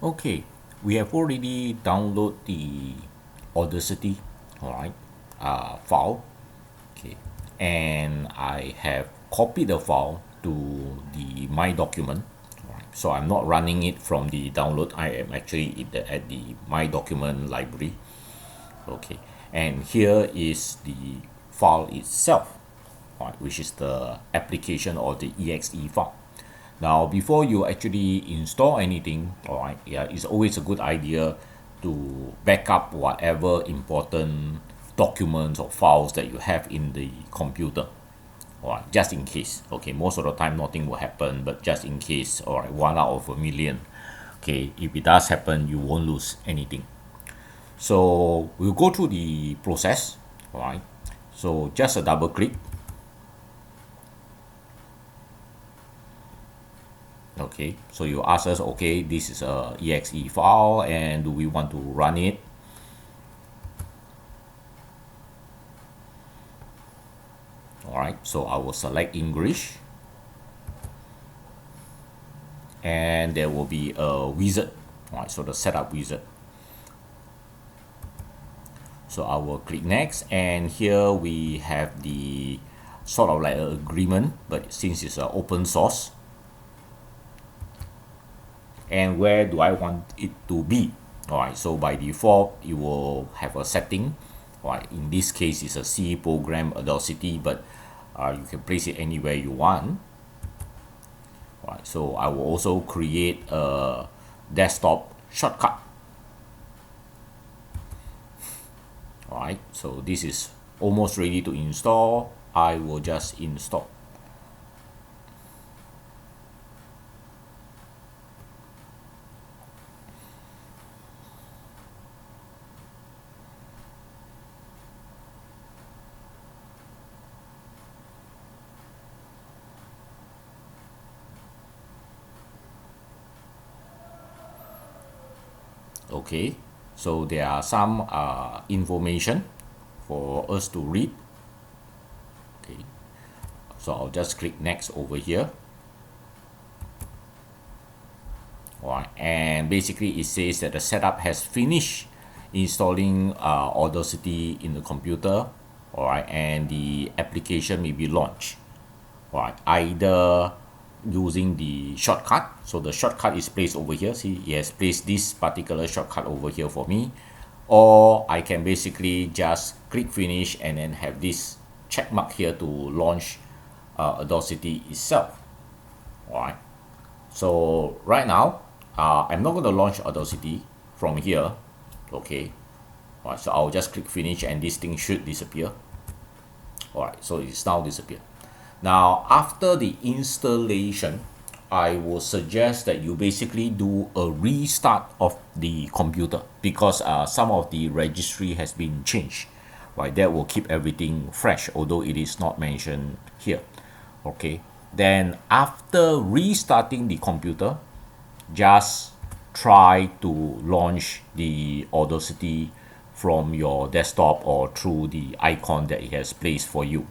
Okay, we have already downloaded the Audacity, all right, file. Okay, and I have copied the file to the my document. All right, so I'm not running it from the download. I am actually at the my document library. Okay, and here is the file itself, right, which is the application or the exe file. Now, before you actually install anything, all right, yeah, it's always a good idea to back up whatever important documents or files that you have in the computer, all right, just in case. Okay, most of the time nothing will happen, but just in case, all right, 1 out of 1 million. Okay, if it does happen, you won't lose anything. So we'll go through the process, all right. So just a double click. Okay, so you ask us, okay, this is a exe file and do we want to run it? All right, so I will select English and there will be a wizard. All right, so the setup wizard. So I will click next, and here we have the sort of like an agreement, but since it's open source, and where do I want it to be? All right, so by default it will have a setting. All right, in this case it's a C program Audacity, but you can place it anywhere you want. All right, so I will also create a desktop shortcut. All right, so this is almost ready to install. I will just install. Okay, so there are some information for us to read. Okay, so I'll just click next over here. All right, and basically it says that the setup has finished installing Audacity in the computer. All right, and the application may be launched. All right, either using the shortcut. So the shortcut is placed over here. See, he has placed this particular shortcut over here for me. Or I can basically just click finish and then have this check mark here to launch Audacity itself. All right. So right now, I'm not going to launch Audacity from here. Okay. All right. So I'll just click finish and this thing should disappear. All right. So it's now disappeared. Now, after the installation, I will suggest that you basically do a restart of the computer because some of the registry has been changed. Right, that will keep everything fresh, although it is not mentioned here. Okay, then after restarting the computer, just try to launch the Audacity from your desktop or through the icon that it has placed for you.